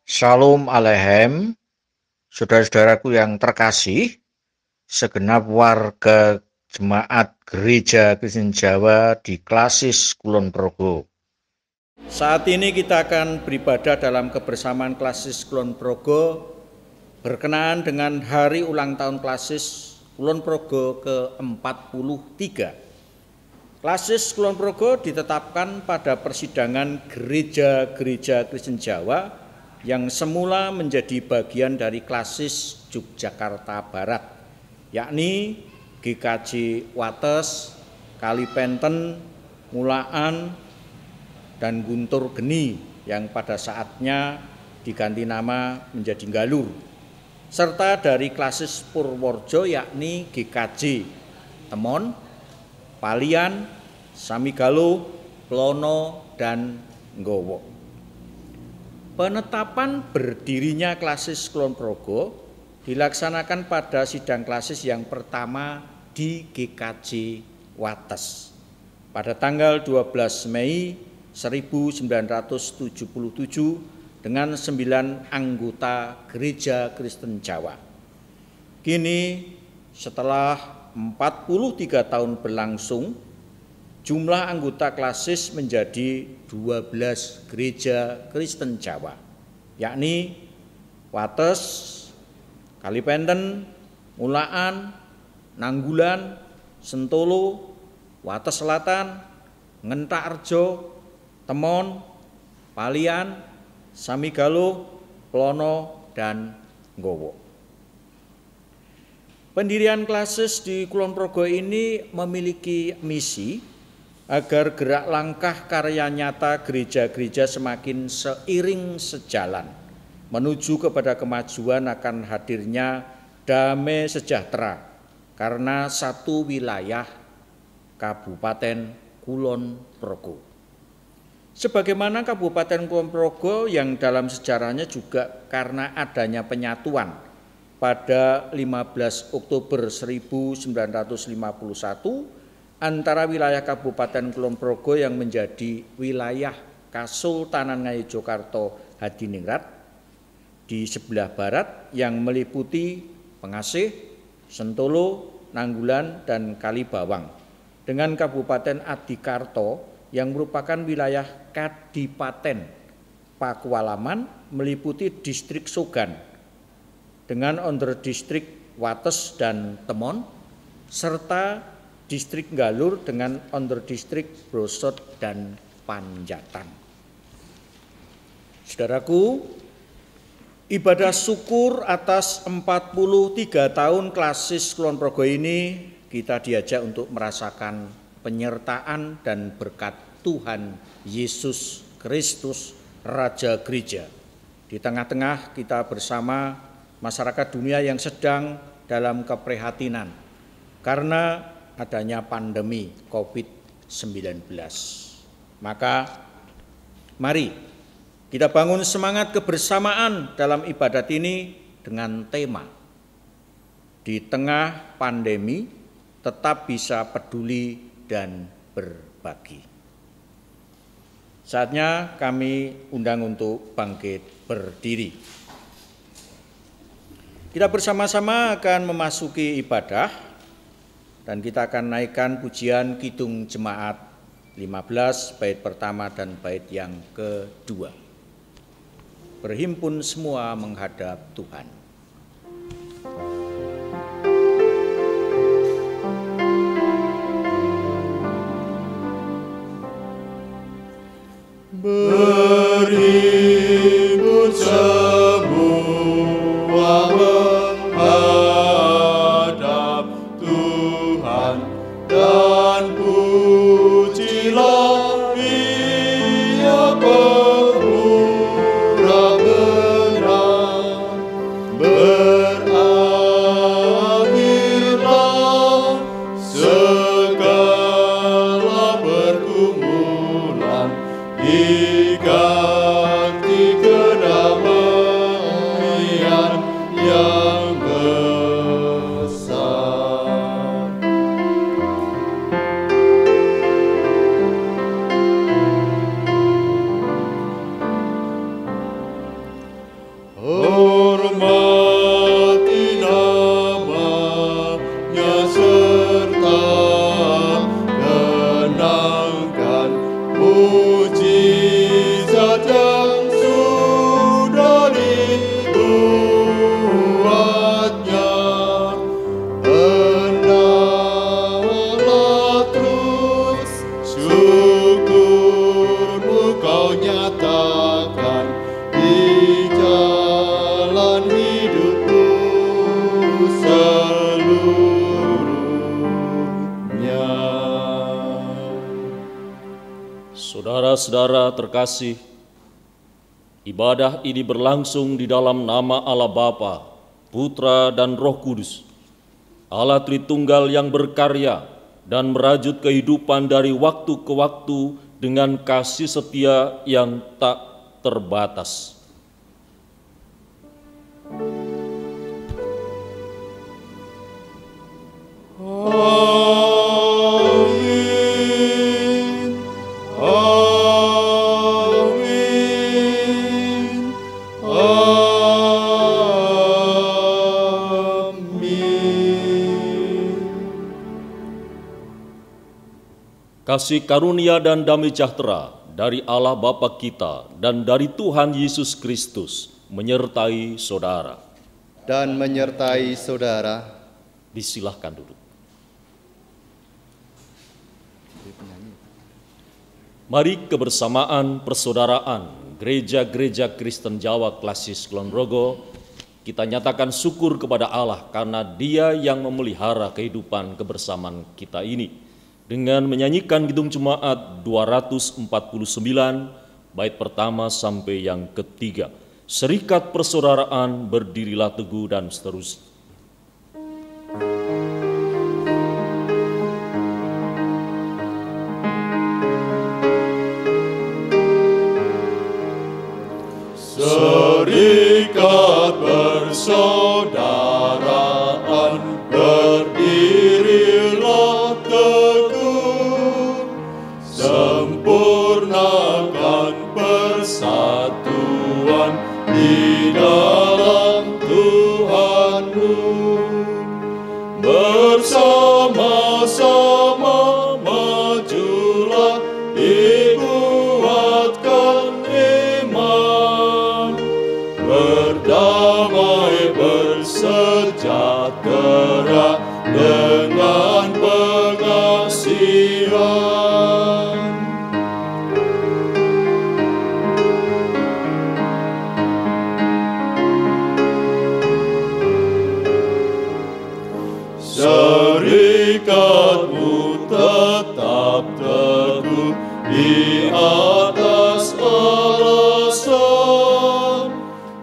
Shalom Aleichem, saudara-saudaraku yang terkasih, segenap warga Jemaat Gereja Kristen Jawa di Klasis Kulon Progo. Saat ini kita akan beribadah dalam kebersamaan Klasis Kulon Progo berkenaan dengan hari ulang tahun Klasis Kulon Progo ke-43. Klasis Kulon Progo ditetapkan pada persidangan Gereja-Gereja Kristen Jawa yang semula menjadi bagian dari Klasis Yogyakarta Barat, yakni GKJ Wates, Kalipenten, Mulaan, dan Guntur Geni yang pada saatnya diganti nama menjadi Galur, serta dari Klasis Purworejo yakni GKJ Temon, Palian, Samigalo, Plono, dan Nggowo. Penetapan berdirinya Klasis Kulon Progo dilaksanakan pada sidang klasis yang pertama di GKJ Wates pada tanggal 12 Mei 1977 dengan 9 anggota Gereja Kristen Jawa. Kini setelah 43 tahun berlangsung, jumlah anggota klasis menjadi 12 Gereja Kristen Jawa, yakni Wates, Kalipenten, Mulaan, Nanggulan, Sentolo, Wates Selatan, Ngentarjo, Temon, Palian, Samigalo, Plono, dan Nggowo. Pendirian klasis di Kulon Progo ini memiliki misi agar gerak langkah karya nyata gereja-gereja semakin seiring sejalan menuju kepada kemajuan akan hadirnya damai sejahtera karena satu wilayah Kabupaten Kulon Progo. Sebagaimana Kabupaten Kulon Progo yang dalam sejarahnya juga karena adanya penyatuan pada 15 Oktober 1951 antara wilayah Kabupaten Kulon Progo yang menjadi wilayah Kasultanan Ngayogyakarta Hadiningrat di sebelah barat yang meliputi Pengasih, Sentolo, Nanggulan, dan Kalibawang dengan Kabupaten Adikarto yang merupakan wilayah Kadipaten Pakualaman meliputi distrik Sogan dengan underdistrik Wates dan Temon serta distrik Galur dengan underdistrik Brosot dan Panjatan. Saudaraku, ibadah syukur atas 43 tahun klasis Kulon Progo ini kita diajak untuk merasakan penyertaan dan berkat Tuhan Yesus Kristus Raja Gereja. Di tengah-tengah kita bersama masyarakat dunia yang sedang dalam keprihatinan karena adanya pandemi COVID-19. Maka mari kita bangun semangat kebersamaan dalam ibadat ini dengan tema di tengah pandemi tetap bisa peduli dan berbagi. Saatnya kami undang untuk bangkit berdiri. Kita bersama-sama akan memasuki ibadah dan kita akan naikkan pujian Kidung Jemaat 15 bait pertama dan bait yang kedua. Berhimpun semua menghadap Tuhan. Berhimpun semua menghadap Tuhan dan pujilah Dia pemurah benar. Berakhirlah segala pergumulan, diganti kedamaian. hormati namanya serta kenangkan mujizat yang sudah dibuatnya. Hendaklah terus syukurmu kau nyatakan di jalan hidupmu seluruhnya. Saudara-saudara terkasih, ibadah ini berlangsung di dalam nama Allah Bapa, Putra dan Roh Kudus, Allah Tritunggal yang berkarya dan merajut kehidupan dari waktu ke waktu dengan kasih setia yang tak terbatas. Amin. Amin. Amin. Kasih karunia dan damai sejahtera dari Allah Bapa kita dan dari Tuhan Yesus Kristus menyertai saudara. Dan menyertai saudara. Disilahkan duduk. Mari kebersamaan persaudaraan gereja-gereja Kristen Jawa Klasis Kulon Progo kita nyatakan syukur kepada Allah karena Dia yang memelihara kehidupan kebersamaan kita ini dengan menyanyikan Kidung Jemaat 249 bait pertama sampai yang ketiga. Serikat persaudaraan berdirilah teguh dan seterusnya. Serikat persaudaraan berdirilah teguh, sempurnakan persatuan di dalam Tuhanmu. Bersama-sama majulah dikuatkan iman, berdamai bersejahtera dengan pengasihan. Serikatmu tetap teguh di atas alasan,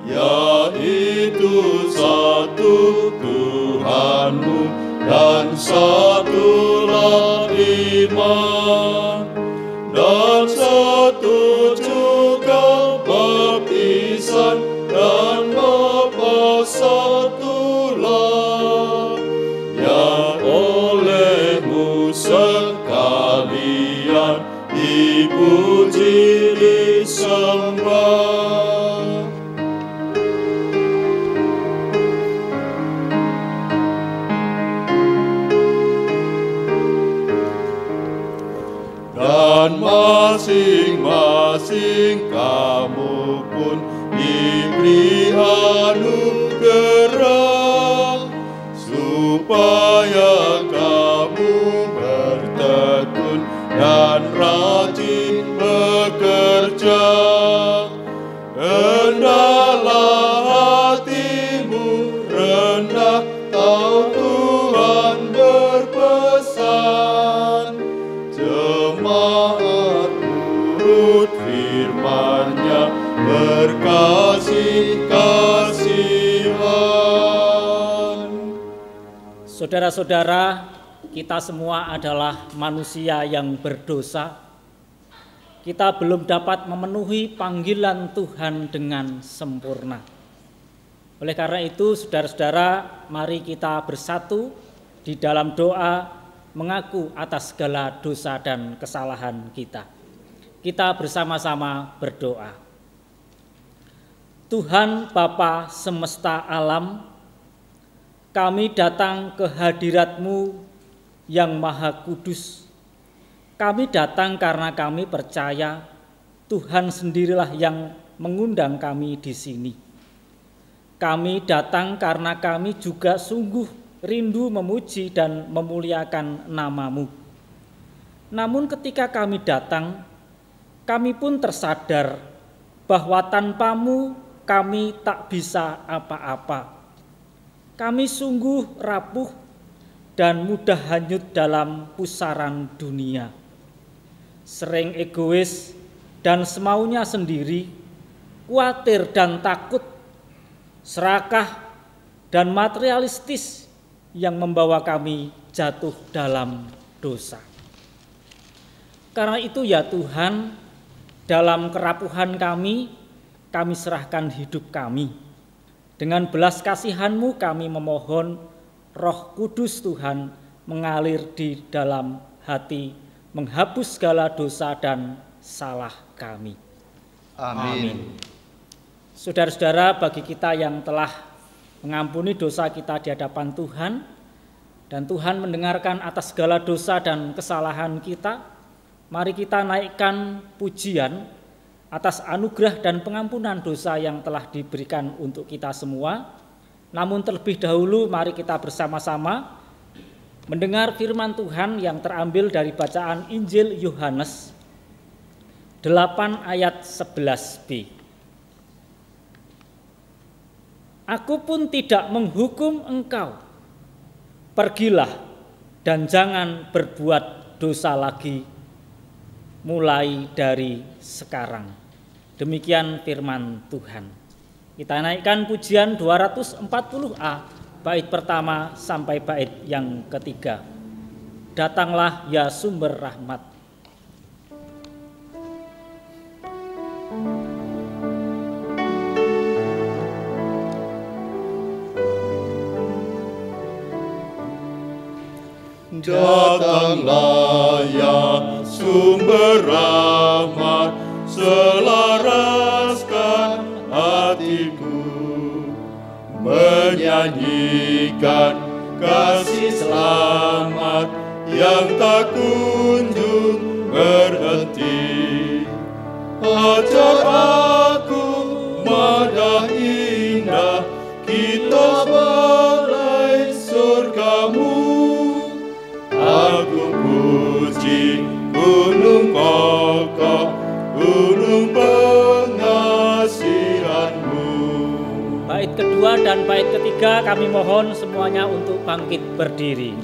yaitu satu Tuhanmu dan satulah iman, dan satu juga baptisan dan Bapa satulah, yang olehmu sekalian dipuji disembah. Dan masing-masing kamu pun diberi anugerah, supaya kamu bertekun dan rajin bekerja. Hendaklah hatimu rendah, tahu Tuhan berpesan. Jemaat nurut firman-Nya, berkasih-kasihan. Saudara-saudara, kita semua adalah manusia yang berdosa. Kita belum dapat memenuhi panggilan Tuhan dengan sempurna. Oleh karena itu, saudara-saudara, mari kita bersatu di dalam doa mengaku atas segala dosa dan kesalahan kita. Kita bersama-sama berdoa. Tuhan Bapa semesta alam, kami datang ke hadirat-Mu yang Maha Kudus. Kami datang karena kami percaya Tuhan sendirilah yang mengundang kami di sini. Kami datang karena kami juga sungguh rindu memuji dan memuliakan nama-Mu. Namun ketika kami datang, kami pun tersadar bahwa tanpa-Mu kami tak bisa apa-apa. Kami sungguh rapuh dan mudah hanyut dalam pusaran dunia. Sering egois dan semaunya sendiri, khawatir dan takut, serakah dan materialistis yang membawa kami jatuh dalam dosa. Karena itu ya Tuhan, dalam kerapuhan kami serahkan hidup kami. Dengan belas kasihan-Mu kami memohon Roh Kudus Tuhan mengalir di dalam hati, menghapus segala dosa dan salah kami. Amin. Saudara-saudara, bagi kita yang telah mengampuni dosa kita di hadapan Tuhan, dan Tuhan mendengarkan atas segala dosa dan kesalahan kita, mari kita naikkan pujian atas anugerah dan pengampunan dosa yang telah diberikan untuk kita semua. Namun terlebih dahulu mari kita bersama-sama mendengar firman Tuhan yang terambil dari bacaan Injil Yohanes 8 ayat 11b. Aku pun tidak menghukum engkau. Pergilah dan jangan berbuat dosa lagi mulai dari sekarang. Demikian firman Tuhan. Kita naikkan pujian 240A, bait pertama sampai bait yang ketiga. Datanglah ya sumber rahmat. Datanglah ya sumber rahmat, selaraskan hatiku, menyanyikan kasih selamat yang tak kunjung berhenti. Ajar aku madah indah, kita balai surgamu. Aku puji gunung kokoh, gunung pengasihan-Mu. Bait kedua dan bait ketiga kami mohon semuanya untuk bangkit berdiri.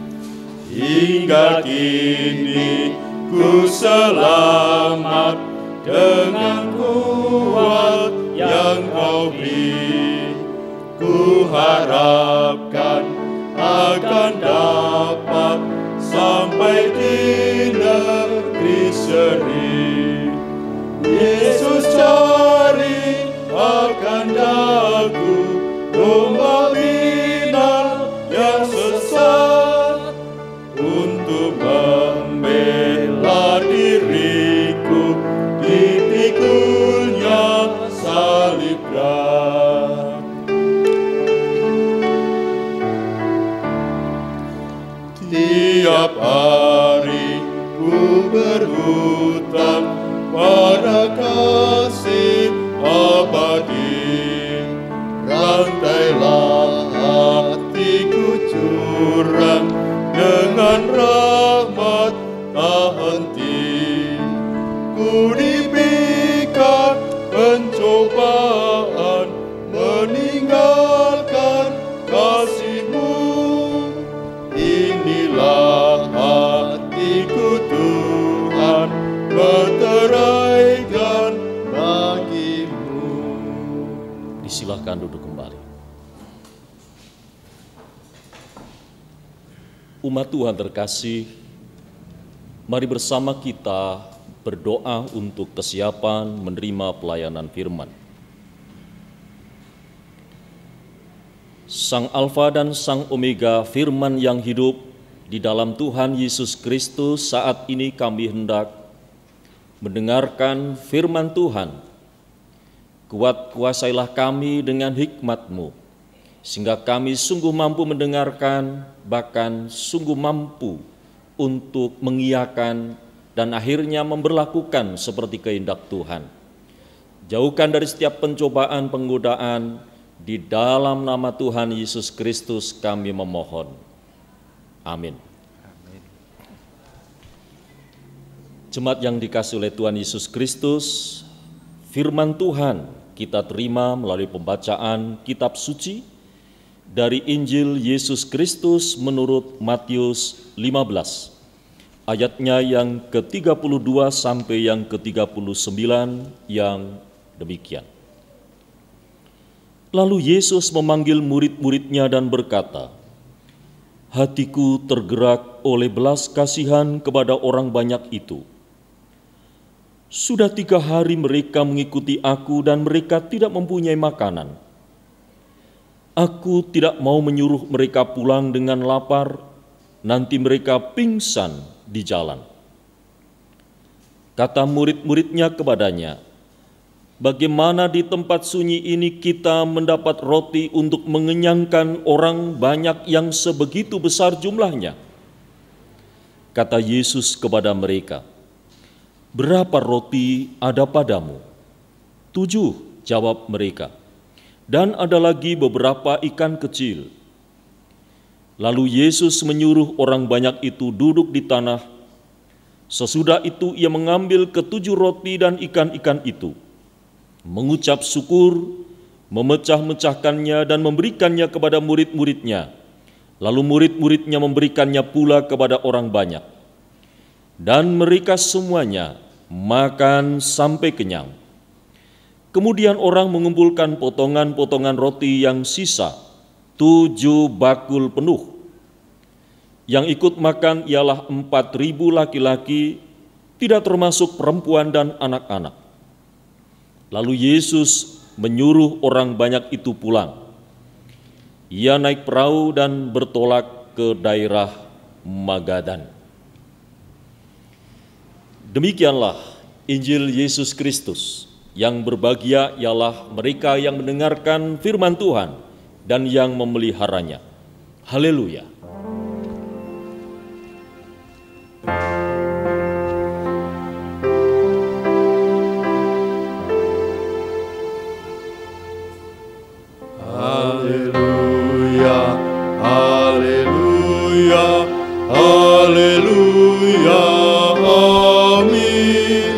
Hingga kini ku selamat dengan kuat yang Kau beri. Ku harapkan akan dapat sampai di negeri seri. Yesus cari akan daku domba binal yang sesat, untuk membela diriku dipikulnya salib berat. Tiap hari ku berhutang pada kasih abadi. Rantailah hatiku curang dengan rahmat tak henti. Ku dipikat pencobaan, meninggalkan kasih-Mu. Inilah hatiku Tuhan, meteraikan bagi-Mu. Disilahkan duduk kembali. Umat Tuhan terkasih, mari bersama kita berdoa untuk kesiapan menerima pelayanan firman. Sang Alfa dan Sang Omega, firman yang hidup di dalam Tuhan Yesus Kristus, saat ini kami hendak mendengarkan firman Tuhan kuasailah kami dengan hikmat-Mu, sehingga kami sungguh mampu mendengarkan, bahkan sungguh mampu untuk mengiyakan dan akhirnya memberlakukan seperti kehendak Tuhan. Jauhkan dari setiap pencobaan penggodaan, di dalam nama Tuhan Yesus Kristus kami memohon. Amin. Jemaat yang dikasihi oleh Tuhan Yesus Kristus, firman Tuhan kita terima melalui pembacaan kitab suci dari Injil Yesus Kristus menurut Matius 15, ayatnya yang ke-32 sampai yang ke-39 yang demikian. Lalu Yesus memanggil murid-muridnya dan berkata, "Hatiku tergerak oleh belas kasihan kepada orang banyak itu. Sudah 3 hari mereka mengikuti aku dan mereka tidak mempunyai makanan. Aku tidak mau menyuruh mereka pulang dengan lapar, nanti mereka pingsan di jalan." Kata murid-muridnya kepadanya, "Bagaimana di tempat sunyi ini kita mendapat roti untuk mengenyangkan orang banyak yang sebegitu besar jumlahnya?" Kata Yesus kepada mereka, "Berapa roti ada padamu?" 7, jawab mereka. "Dan ada lagi beberapa ikan kecil." Lalu Yesus menyuruh orang banyak itu duduk di tanah. Sesudah itu ia mengambil ke-7 roti dan ikan-ikan itu, mengucap syukur, memecah-mecahkannya dan memberikannya kepada murid-muridnya. Lalu murid-muridnya memberikannya pula kepada orang banyak. Dan mereka semuanya makan sampai kenyang. Kemudian orang mengumpulkan potongan-potongan roti yang sisa, 7 bakul penuh. Yang ikut makan ialah 4.000 laki-laki, tidak termasuk perempuan dan anak-anak. Lalu Yesus menyuruh orang banyak itu pulang. Ia naik perahu dan bertolak ke daerah Magadan. Demikianlah Injil Yesus Kristus. Yang berbahagia ialah mereka yang mendengarkan firman Tuhan dan yang memeliharanya. Haleluya. Haleluya, haleluya, haleluya, amin.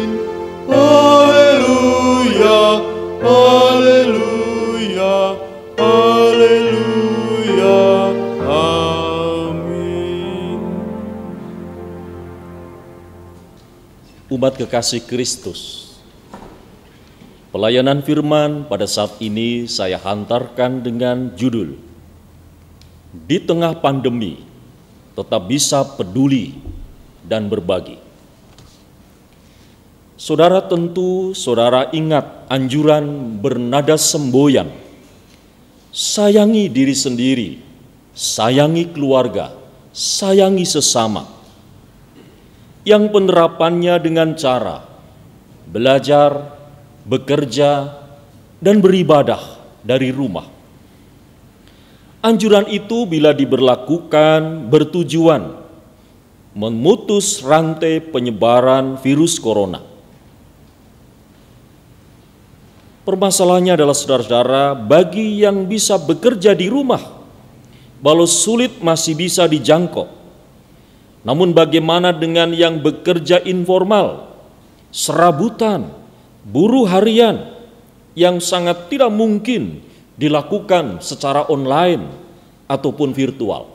Haleluya, haleluya, haleluya, amin. Umat kekasih Kristus, pelayanan firman pada saat ini saya hantarkan dengan judul "Di tengah pandemi tetap bisa peduli dan berbagi." Saudara, tentu saudara ingat anjuran bernada semboyan, sayangi diri sendiri, sayangi keluarga, sayangi sesama, yang penerapannya dengan cara belajar, bekerja, dan beribadah dari rumah. Anjuran itu bila diberlakukan bertujuan memutus rantai penyebaran virus corona. Permasalahannya adalah saudara-saudara, bagi yang bisa bekerja di rumah, walau sulit masih bisa dijangkau. Namun bagaimana dengan yang bekerja informal, serabutan, buruh harian yang sangat tidak mungkin dilakukan secara online ataupun virtual?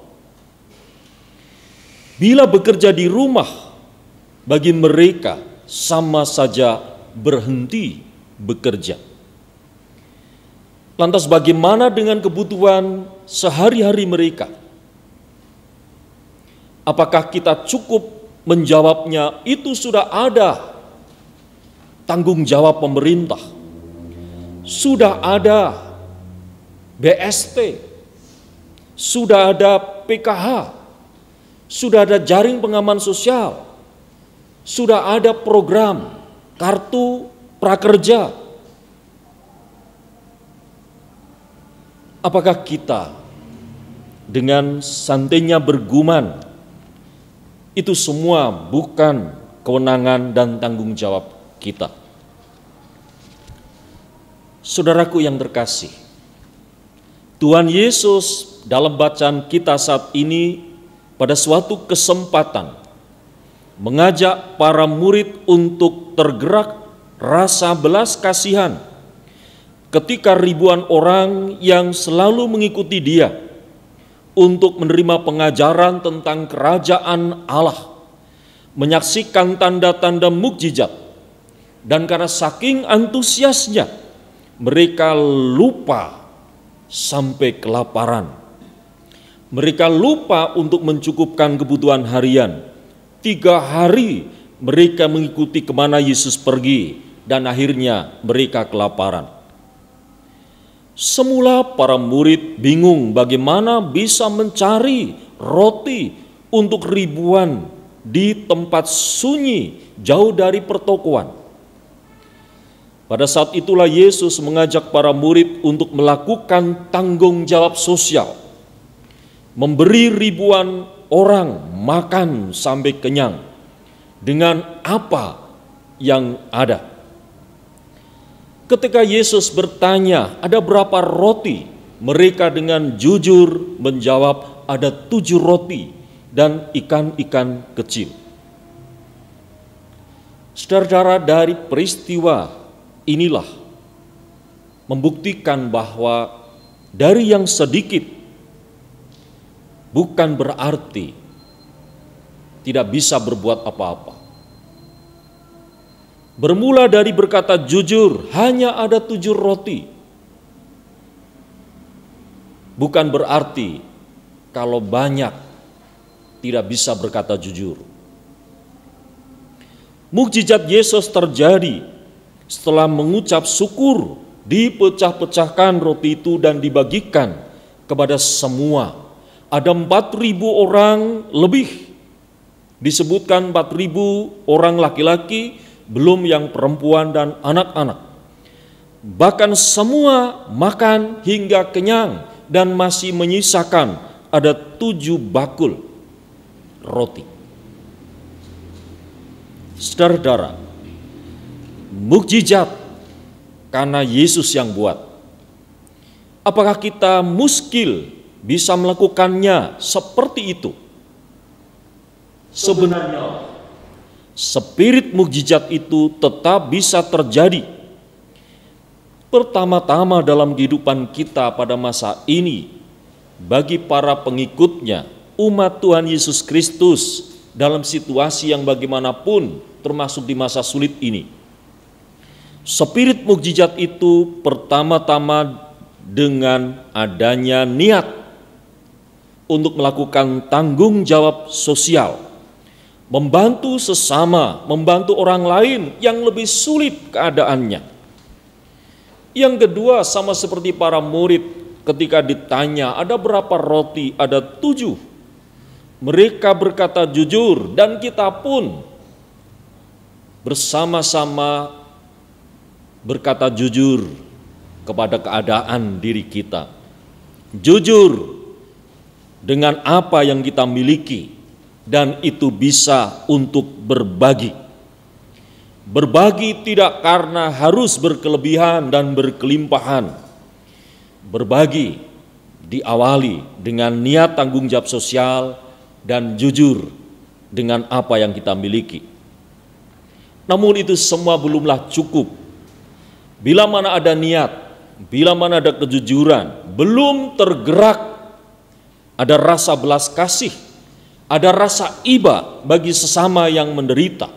Bila bekerja di rumah, bagi mereka sama saja berhenti bekerja. Lantas bagaimana dengan kebutuhan sehari-hari mereka? Apakah kita cukup menjawabnya? Itu sudah ada tanggung jawab pemerintah, sudah ada BST, sudah ada PKH, sudah ada jaring pengaman sosial, sudah ada program kartu prakerja. Apakah kita dengan santainya bergumam, itu semua bukan kewenangan dan tanggung jawab kita? Saudaraku yang terkasih, Tuhan Yesus dalam bacaan kita saat ini pada suatu kesempatan mengajak para murid untuk tergerak rasa belas kasihan ketika ribuan orang yang selalu mengikuti dia untuk menerima pengajaran tentang kerajaan Allah, menyaksikan tanda-tanda mukjizat, dan karena saking antusiasnya mereka lupa sampai kelaparan. Mereka lupa untuk mencukupkan kebutuhan harian. 3 hari mereka mengikuti kemana Yesus pergi dan akhirnya mereka kelaparan. Semula para murid bingung bagaimana bisa mencari roti untuk ribuan di tempat sunyi jauh dari pertokoan. Pada saat itulah Yesus mengajak para murid untuk melakukan tanggung jawab sosial, memberi ribuan orang makan sampai kenyang dengan apa yang ada. Ketika Yesus bertanya, ada berapa roti? Mereka dengan jujur menjawab, ada 7 roti dan ikan-ikan kecil. Saudara-saudara, dari peristiwa inilah membuktikan bahwa dari yang sedikit bukan berarti tidak bisa berbuat apa-apa. Bermula dari berkata jujur, hanya ada 7 roti. Bukan berarti kalau banyak tidak bisa berkata jujur. Mukjizat Yesus terjadi setelah mengucap syukur, dipecah-pecahkan roti itu dan dibagikan kepada semua. Ada 4.000 orang lebih. Disebutkan 4.000 orang laki-laki, belum yang perempuan dan anak-anak. Bahkan semua makan hingga kenyang dan masih menyisakan ada 7 bakul roti. Saudara-saudara, mukjizat karena Yesus yang buat. Apakah kita muskil bisa melakukannya seperti itu? Sebenarnya spirit mukjizat itu tetap bisa terjadi. Pertama-tama dalam kehidupan kita pada masa ini, bagi para pengikutnya, umat Tuhan Yesus Kristus dalam situasi yang bagaimanapun, termasuk di masa sulit ini. Spirit mukjizat itu pertama-tama dengan adanya niat untuk melakukan tanggung jawab sosial, membantu sesama, membantu orang lain yang lebih sulit keadaannya. Yang kedua, sama seperti para murid ketika ditanya ada berapa roti, ada 7. Mereka berkata jujur dan kita pun bersama-sama berkata jujur kepada keadaan diri kita. Jujur dengan apa yang kita miliki, dan itu bisa untuk berbagi. Berbagi tidak karena harus berkelebihan dan berkelimpahan. Berbagi diawali dengan niat tanggung jawab sosial dan jujur dengan apa yang kita miliki. Namun itu semua belumlah cukup. Bila mana ada niat, bila mana ada kejujuran, belum tergerak, ada rasa belas kasih, ada rasa iba bagi sesama yang menderita,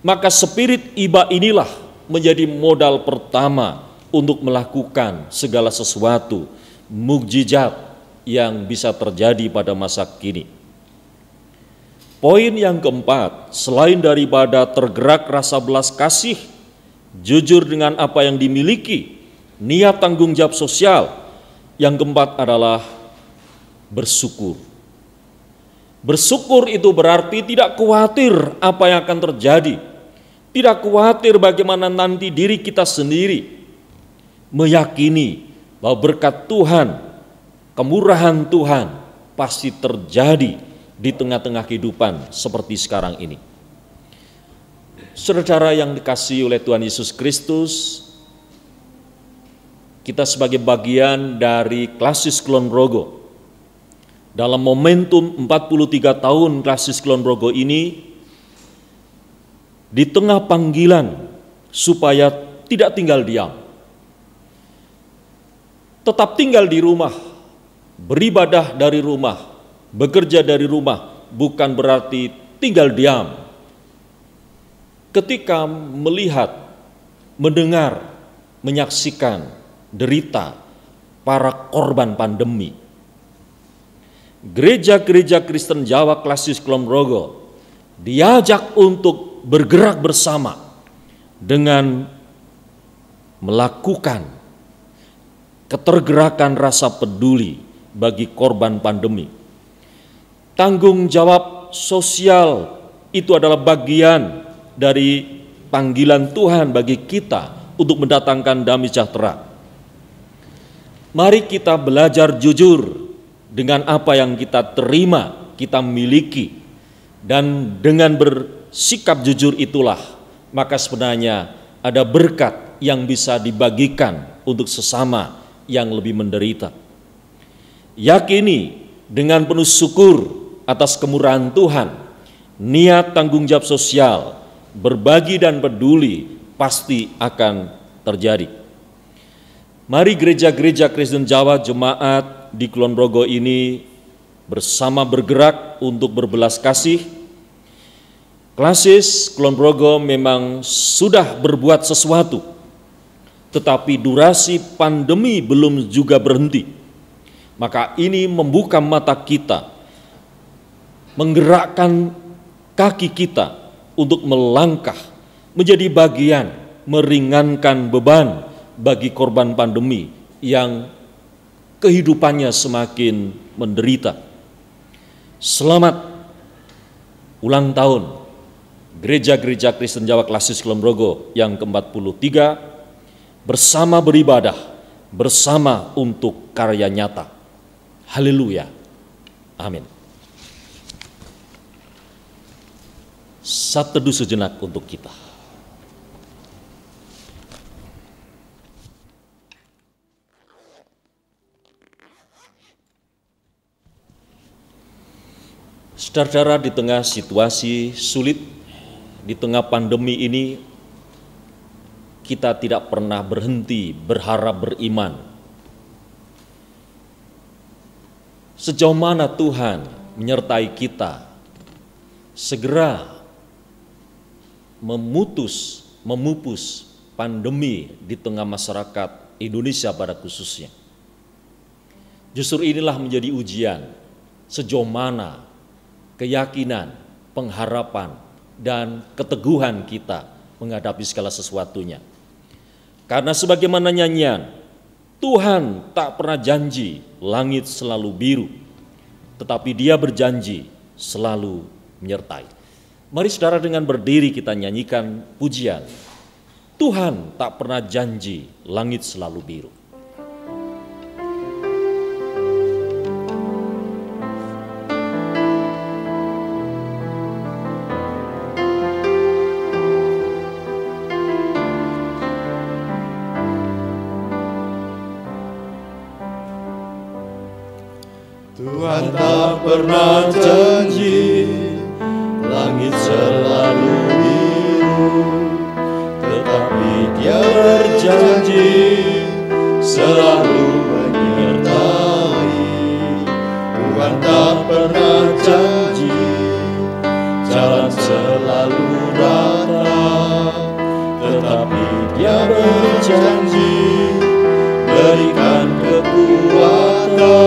maka spirit iba inilah menjadi modal pertama untuk melakukan segala sesuatu mukjizat yang bisa terjadi pada masa kini. Poin yang keempat, selain daripada tergerak rasa belas kasih, jujur dengan apa yang dimiliki, niat tanggung jawab sosial, yang keempat adalah bersyukur. Bersyukur itu berarti tidak khawatir apa yang akan terjadi, tidak khawatir bagaimana nanti diri kita sendiri, meyakini bahwa berkat Tuhan, kemurahan Tuhan pasti terjadi di tengah-tengah kehidupan seperti sekarang ini. Saudara yang dikasihi oleh Tuhan Yesus Kristus, kita sebagai bagian dari Klasis Kulon Progo, dalam momentum 43 tahun Klasis Kulon Progo ini, di tengah panggilan supaya tidak tinggal diam, tetap tinggal di rumah, beribadah dari rumah, bekerja dari rumah, bukan berarti tinggal diam. Ketika melihat, mendengar, menyaksikan derita para korban pandemi, gereja-gereja Kristen Jawa Klasis Kulon Progo diajak untuk bergerak bersama dengan melakukan ketergerakan rasa peduli bagi korban pandemi. Tanggung jawab sosial itu adalah bagian dari panggilan Tuhan bagi kita untuk mendatangkan damai sejahtera. Mari kita belajar jujur dengan apa yang kita terima, kita miliki, dan dengan bersikap jujur itulah maka sebenarnya ada berkat yang bisa dibagikan untuk sesama yang lebih menderita. Yakini dengan penuh syukur atas kemurahan Tuhan, niat tanggung jawab sosial, berbagi dan peduli pasti akan terjadi. Mari gereja-gereja Kristen Jawa jemaat di Kulon Progo ini bersama bergerak untuk berbelas kasih. Klasis Kulon Progo memang sudah berbuat sesuatu, tetapi durasi pandemi belum juga berhenti. Maka ini membuka mata kita, menggerakkan kaki kita untuk melangkah menjadi bagian meringankan beban bagi korban pandemi yang kehidupannya semakin menderita. Selamat ulang tahun gereja-gereja Kristen Jawa Klasis Kulon Progo yang ke-43, bersama beribadah, bersama untuk karya nyata. Haleluya. Amin. Saat teduh sejenak untuk kita. Saudara-saudara, di tengah situasi sulit, di tengah pandemi ini, kita tidak pernah berhenti berharap beriman. Sejauh mana Tuhan menyertai kita, segera memupus pandemi di tengah masyarakat Indonesia pada khususnya. Justru inilah menjadi ujian sejauh mana keyakinan, pengharapan, dan keteguhan kita menghadapi segala sesuatunya. Karena sebagaimana nyanyian, Tuhan tak pernah janji langit selalu biru, tetapi Dia berjanji selalu menyertai. Mari saudara dengan berdiri kita nyanyikan pujian, Tuhan tak pernah janji langit selalu biru. Tuhan tak pernah janji langit selalu biru, tetapi Dia berjanji selalu menyertai. Tuhan tak pernah janji jalan selalu rata, tetapi Dia berjanji berikan kekuatan.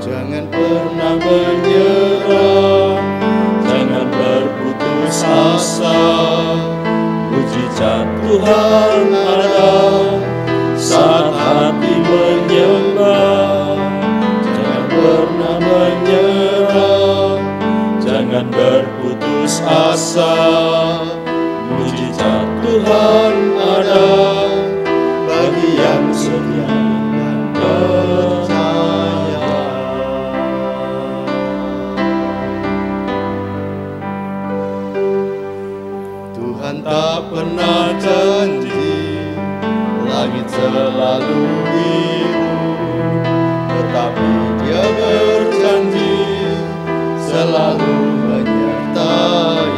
Jangan pernah menyerah, jangan berputus asa. Mujizat Tuhan ada saat hati menyembah. Jangan pernah menyerah, jangan berputus asa. Mujizat Tuhan ada langit selalu biru, tetapi Dia berjanji selalu menyertai.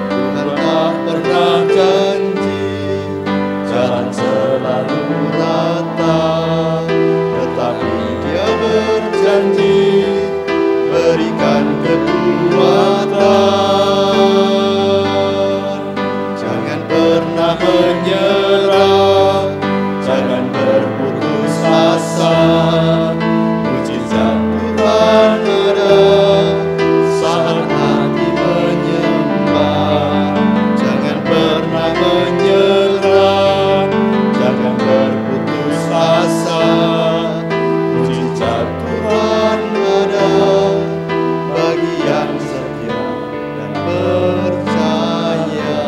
Tuhan tak pernah janji jalan selalu rata, tetapi Dia berjanji berikan kekuatan. Jangan pernah menyerah, jangan berputus asa. Mujizat Tuhan ada saat hati menyembah. Jangan pernah menyerah, jangan berputus asa. Mujizat Tuhan ada bagi yang setia dan percaya.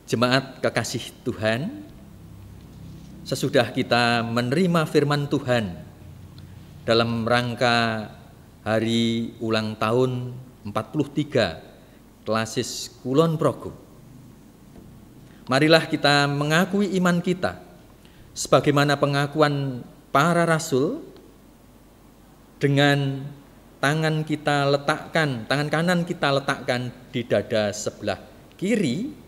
Jemaat kekasih Tuhan, sesudah kita menerima firman Tuhan dalam rangka hari ulang tahun 43 Klasis Kulon Progo, marilah kita mengakui iman kita sebagaimana pengakuan para rasul dengan tangan kanan kita letakkan di dada sebelah kiri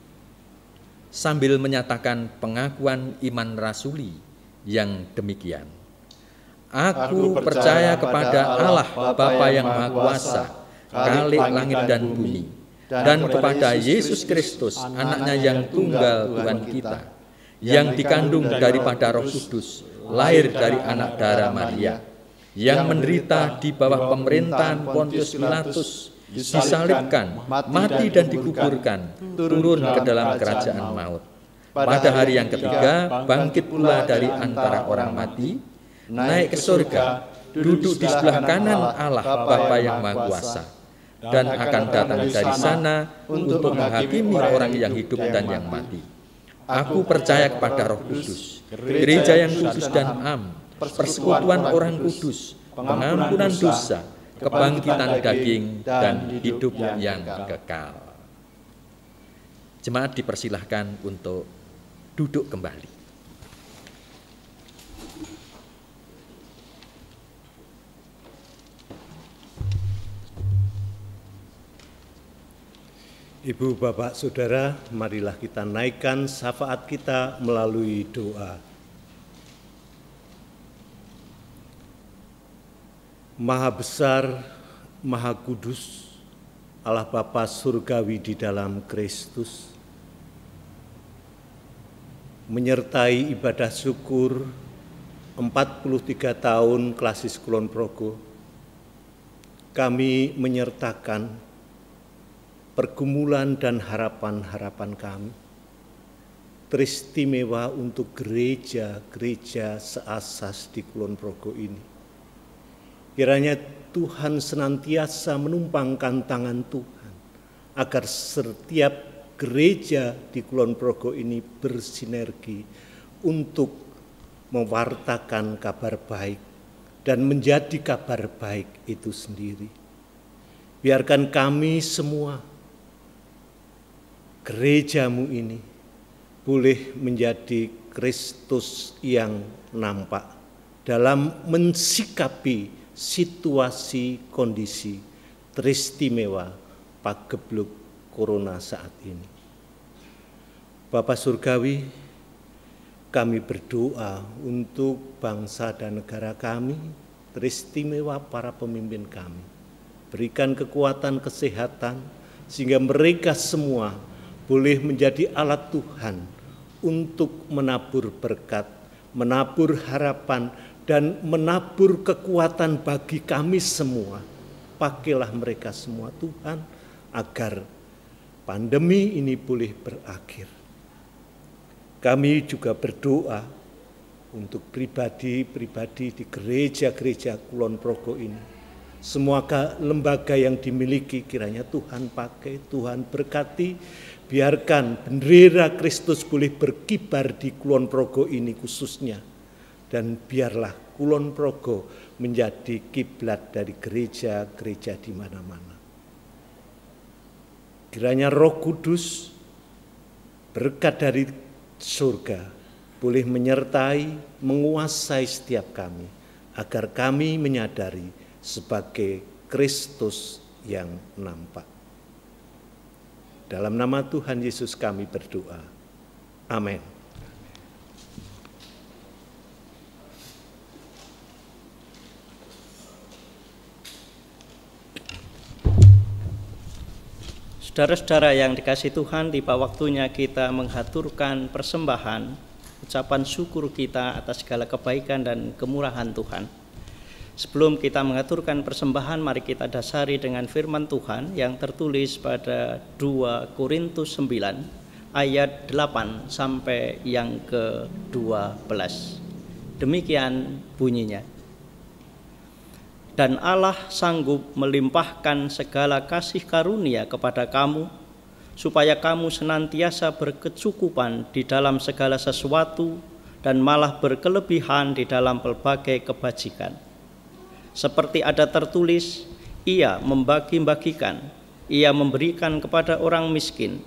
sambil menyatakan pengakuan iman rasuli yang demikian. Aku percaya kepada Allah Bapa yang Maha Kuasa, Khalik langit dan bumi, dan kepada Yesus Kristus, anaknya yang tunggal Tuhan kita, yang dikandung daripada Roh Kudus, lahir dari anak darah Maria, yang menderita di bawah pemerintahan Pontius Pilatus, disalibkan, mati dan dikuburkan, turun ke dalam kerajaan maut. Pada hari yang ketiga, bangkit pula dari antara orang mati, naik ke surga, duduk di sebelah kanan Allah Bapa yang Maha Kuasa, dan akan datang dari sana untuk menghakimi orang yang hidup dan yang mati. Aku percaya kepada Roh Kudus, gereja yang kudus dan am, persekutuan orang kudus, pengampunan dosa, kebangkitan daging, dan hidup yang kekal. Jemaat dipersilahkan untuk duduk kembali. Ibu, Bapak, Saudara, marilah kita naikkan syafaat kita melalui doa. Maha besar, Maha kudus, Allah Bapa surgawi di dalam Kristus, menyertai ibadah syukur 43 tahun Klasis Kulon Progo, kami menyertakan pergumulan dan harapan-harapan kami, teristimewa untuk gereja-gereja seasas di Kulon Progo ini. Kiranya Tuhan senantiasa menumpangkan tangan Tuhan, agar setiap gereja di Kulon Progo ini bersinergi untuk mewartakan kabar baik dan menjadi kabar baik itu sendiri. Biarkan kami semua, gerejamu ini, boleh menjadi Kristus yang nampak dalam mensikapi situasi kondisi teristimewa pagebluk corona saat ini. Bapa Surgawi, kami berdoa untuk bangsa dan negara kami, teristimewa para pemimpin kami. Berikan kekuatan kesehatan sehingga mereka semua boleh menjadi alat Tuhan untuk menabur berkat, menabur harapan, dan menabur kekuatan bagi kami semua. Pakailah mereka semua Tuhan, agar pandemi ini boleh berakhir. Kami juga berdoa untuk pribadi-pribadi di gereja-gereja Kulon Progo ini. Semua lembaga yang dimiliki kiranya Tuhan pakai, Tuhan berkati. Biarkan bendera Kristus boleh berkibar di Kulon Progo ini khususnya. Dan biarlah Kulon Progo menjadi kiblat dari gereja-gereja di mana-mana. Kiranya Roh Kudus, berkat dari surga, boleh menyertai, menguasai setiap kami, agar kami menyadari sebagai Kristus yang nampak. Dalam nama Tuhan Yesus kami berdoa. Amin. Saudara-saudara yang dikasihi Tuhan, tiba waktunya kita menghaturkan persembahan, ucapan syukur kita atas segala kebaikan dan kemurahan Tuhan. Sebelum kita mengaturkan persembahan, mari kita dasari dengan firman Tuhan yang tertulis pada 2 Korintus 9 ayat 8 sampai yang ke-12. Demikian bunyinya. Dan Allah sanggup melimpahkan segala kasih karunia kepada kamu, supaya kamu senantiasa berkecukupan di dalam segala sesuatu dan malah berkelebihan di dalam berbagai kebajikan. Seperti ada tertulis, Ia membagi-bagikan, Ia memberikan kepada orang miskin,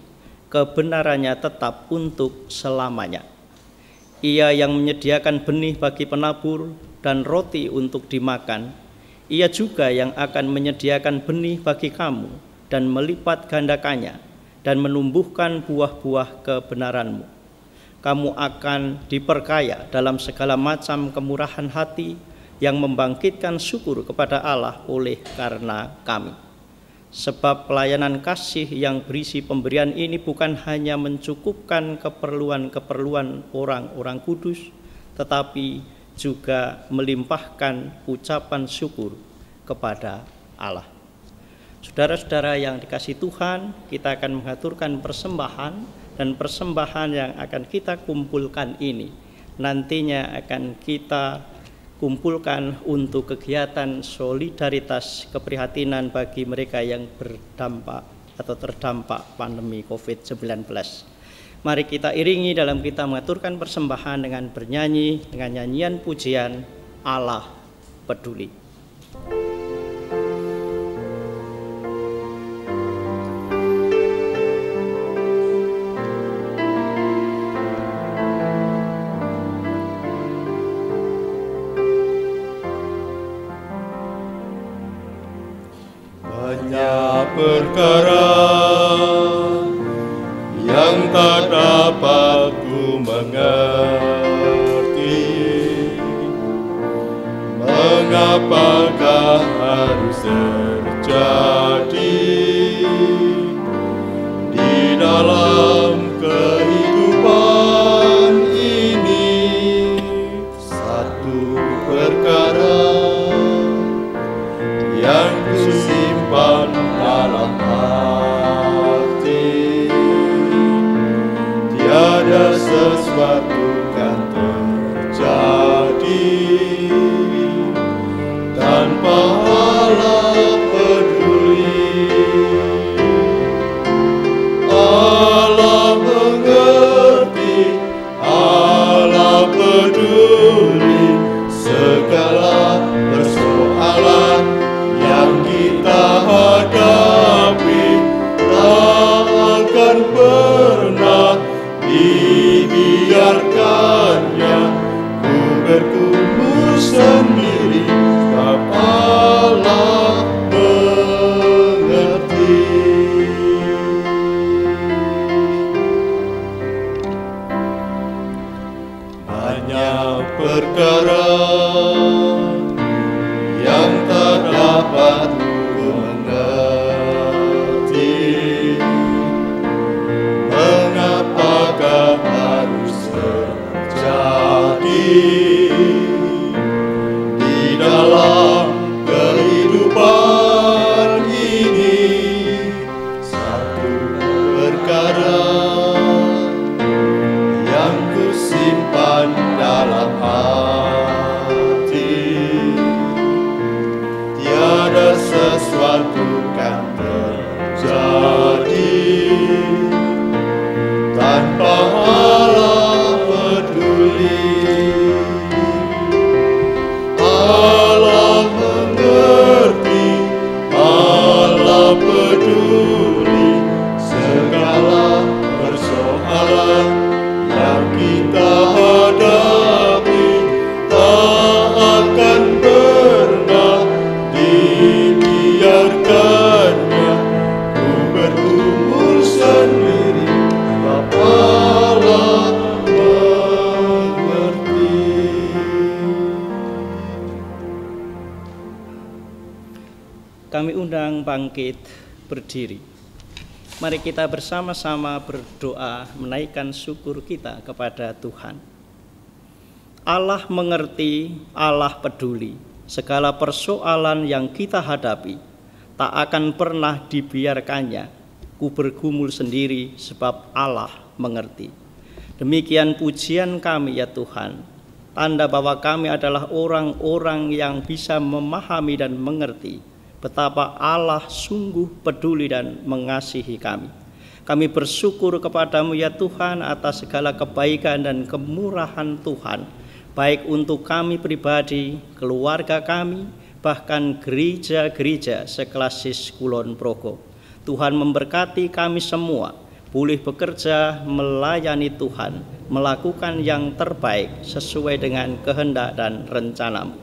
kebenarannya tetap untuk selamanya. Ia yang menyediakan benih bagi penabur dan roti untuk dimakan, Ia juga yang akan menyediakan benih bagi kamu dan melipat gandakannya dan menumbuhkan buah-buah kebenaranmu. Kamu akan diperkaya dalam segala macam kemurahan hati yang membangkitkan syukur kepada Allah oleh karena kami. Sebab pelayanan kasih yang berisi pemberian ini bukan hanya mencukupkan keperluan-keperluan orang-orang kudus, tetapi juga melimpahkan ucapan syukur kepada Allah. Saudara-saudara yang dikasihi Tuhan, kita akan mengaturkan persembahan, dan persembahan yang akan kita kumpulkan ini nantinya akan kita kumpulkan untuk kegiatan solidaritas keprihatinan bagi mereka yang berdampak atau terdampak pandemi COVID-19. Mari kita iringi dalam kita mengaturkan persembahan dengan bernyanyi dengan nyanyian pujian Allah Peduli. Banyak perkara yang tak dapat ku mengerti, mengapakah harus terjadi di dalam kehidupan ini. Satu perkara yang ku simpan dalam hati, tiada sesuatu kan terjadi tanpa Allah peduli. Allah mengerti, Allah peduli segala persoalan yang kita hadapi. Tak akan pernah dibiarkannya ku bergumul sendiri, sebab Allah mengerti. Banyak perkara yang tak dapat ku mengerti, mengapakah harus terjadi di dalam kehidupan ini. Satu perkara yang ku simpan dalam hati, tiada sesuatu kan terjadi tanpa Allah peduli. Allah mengerti, Allah peduli undang bangkit berdiri. Mari kita bersama-sama berdoa menaikkan syukur kita kepada Tuhan. Allah mengerti, Allah peduli. Segala persoalan yang kita hadapi tak akan pernah dibiarkannya ku bergumul sendiri, sebab Allah mengerti. Demikian pujian kami ya Tuhan, tanda bahwa kami adalah orang-orang yang bisa memahami dan mengerti betapa Allah sungguh peduli dan mengasihi kami. Kami bersyukur kepadamu ya Tuhan atas segala kebaikan dan kemurahan Tuhan, baik untuk kami pribadi, keluarga kami, bahkan gereja-gereja seklasis Kulon Progo. Tuhan memberkati kami semua, boleh bekerja melayani Tuhan, melakukan yang terbaik sesuai dengan kehendak dan rencanamu.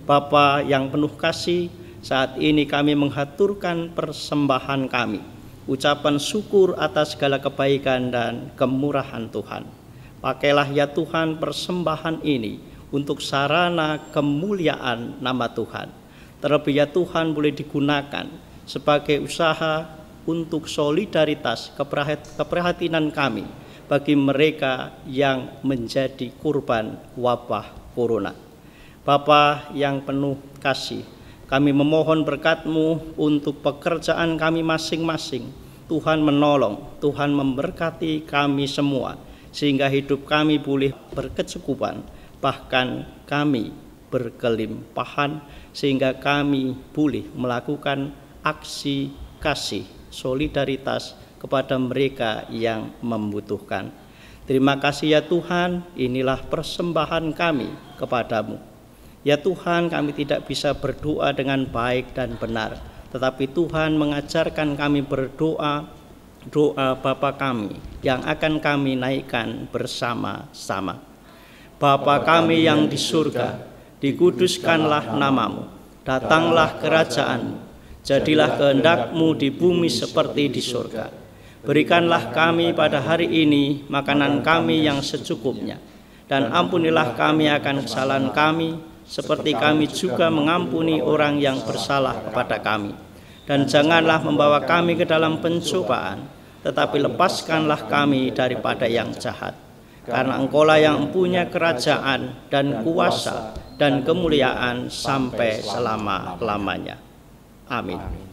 Bapa yang penuh kasih, saat ini kami menghaturkan persembahan kami, ucapan syukur atas segala kebaikan dan kemurahan Tuhan. Pakailah ya Tuhan persembahan ini untuk sarana kemuliaan nama Tuhan. Terlebih ya Tuhan boleh digunakan sebagai usaha untuk solidaritas keprihatinan kami bagi mereka yang menjadi korban wabah corona. Bapa yang penuh kasih, kami memohon berkat-Mu untuk pekerjaan kami masing-masing. Tuhan menolong, Tuhan memberkati kami semua, sehingga hidup kami boleh berkecukupan, bahkan kami berkelimpahan, sehingga kami boleh melakukan aksi kasih, solidaritas kepada mereka yang membutuhkan. Terima kasih ya Tuhan, inilah persembahan kami kepadamu. Ya Tuhan, kami tidak bisa berdoa dengan baik dan benar, tetapi Tuhan mengajarkan kami berdoa, doa Bapa kami yang akan kami naikkan bersama-sama. Bapa kami yang di surga, dikuduskanlah namamu, datanglah kerajaan-Mu, jadilah kehendak-Mu di bumi seperti di surga. Berikanlah kami pada hari ini makanan kami yang secukupnya, dan ampunilah kami akan kesalahan kami, seperti kami juga mengampuni orang yang bersalah kepada kami. Dan janganlah membawa kami ke dalam pencobaan, tetapi lepaskanlah kami daripada yang jahat. Karena Engkaulah yang mempunyai kerajaan dan kuasa dan kemuliaan sampai selama-lamanya. Amin.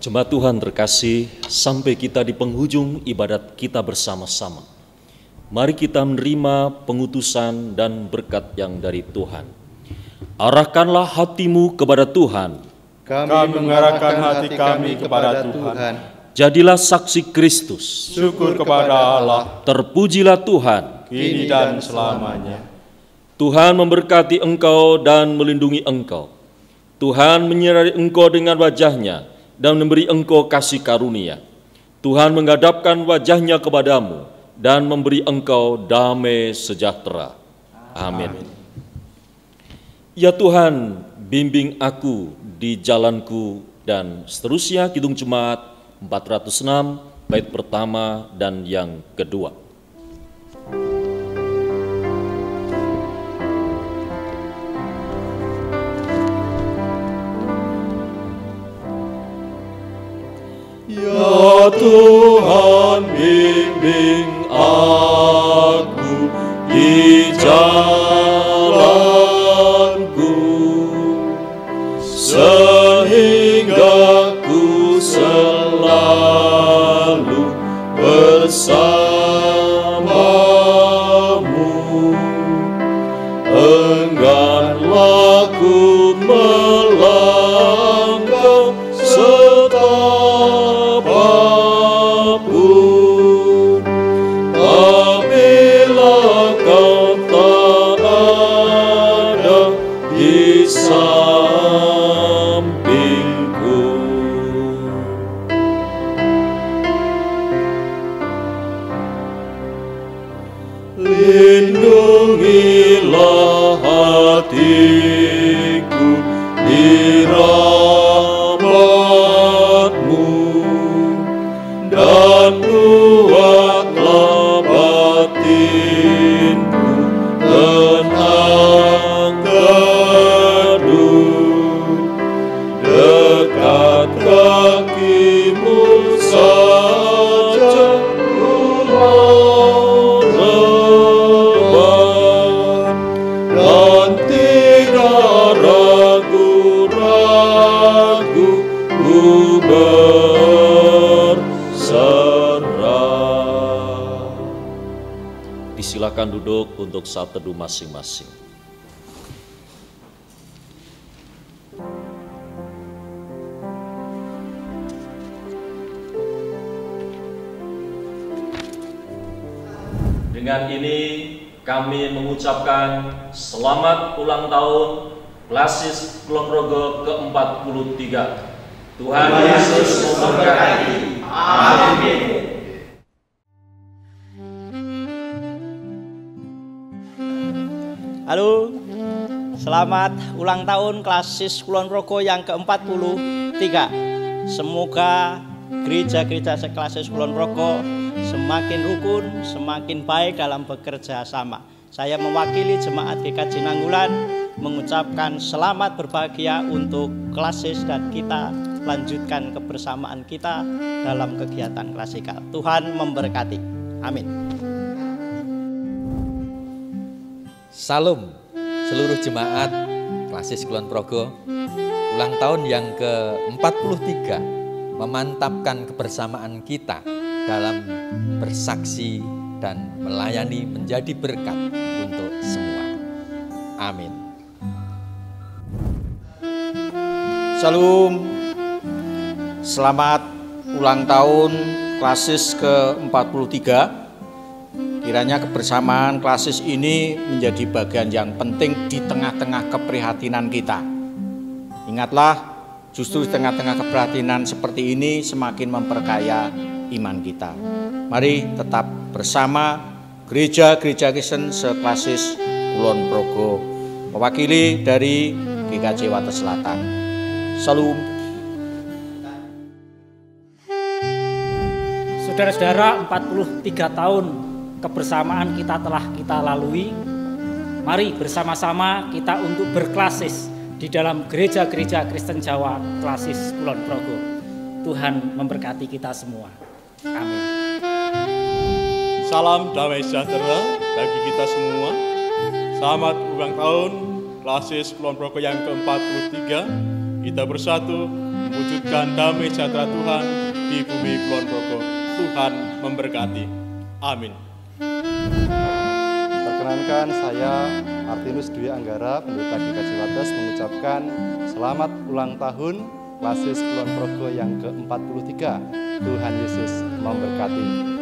Jemaat Tuhan terkasih, sampai kita di penghujung ibadat kita bersama-sama. Mari kita menerima pengutusan dan berkat yang dari Tuhan. Arahkanlah hatimu kepada Tuhan. Kami mengarahkan hati kami kepada Tuhan. Jadilah saksi Kristus. Syukur kepada Allah, Terpujilah Tuhan. kini dan selamanya. Tuhan memberkati engkau dan melindungi engkau. Tuhan menyinari engkau dengan wajah-Nya dan memberi engkau kasih karunia. Tuhan menghadapkan wajah-Nya kepadamu dan memberi engkau damai sejahtera. Amin. Ya Tuhan, bimbing aku di jalanku, dan seterusnya. Kidung Jemaat 406, bait pertama dan yang kedua. Ya Tuhan, bimbing aku di jalanku, sehingga ku selalu bersamamu. Engganlah ku melangkah setapapun, apabila kau tak ada di sampingku. Lindungilah hatiku di rahmat-Mu, dan buatlah batin untuk saat teduh masing-masing. Dengan ini kami mengucapkan selamat ulang tahun Klasis Kulon Progo ke-43. Tuhan Yesus memberkati. Amin. Halo, selamat ulang tahun Klasis Kulon Progo yang ke-43. Semoga gereja-gereja seklasis Kulon Progo semakin rukun, semakin baik dalam bekerja sama. Saya mewakili Jemaat GKJ Nanggulan mengucapkan selamat berbahagia untuk klasis dan kita lanjutkan kebersamaan kita dalam kegiatan klasikal. Tuhan memberkati. Amin. Salam seluruh jemaat Klasis Kulon Progo. Ulang tahun yang ke-43 memantapkan kebersamaan kita dalam bersaksi dan melayani menjadi berkat untuk semua. Amin. Salam, selamat ulang tahun Klasis ke-43. Kiranya kebersamaan klasis ini menjadi bagian yang penting di tengah-tengah keprihatinan kita. Ingatlah, justru di tengah-tengah keprihatinan seperti ini semakin memperkaya iman kita. Mari tetap bersama gereja-gereja Kristen seklasis Kulon Progo, mewakili dari GKJ Wates Selatan. Salam. Saudara-saudara, 43 tahun kebersamaan kita telah kita lalui. Mari bersama-sama kita untuk berklasis di dalam gereja-gereja Kristen Jawa Klasis Kulon Progo. Tuhan memberkati kita semua. Amin. Salam damai sejahtera bagi kita semua. Selamat ulang tahun Klasis Kulon Progo yang ke-43. Kita bersatu mewujudkan damai sejahtera Tuhan di bumi Kulon Progo. Tuhan memberkati. Amin. Perkenankan saya Martinus Dwi Anggara, Pendeta GKJ Wates, mengucapkan selamat ulang tahun Klasis Kulon Progo yang ke-43. Tuhan Yesus memberkati.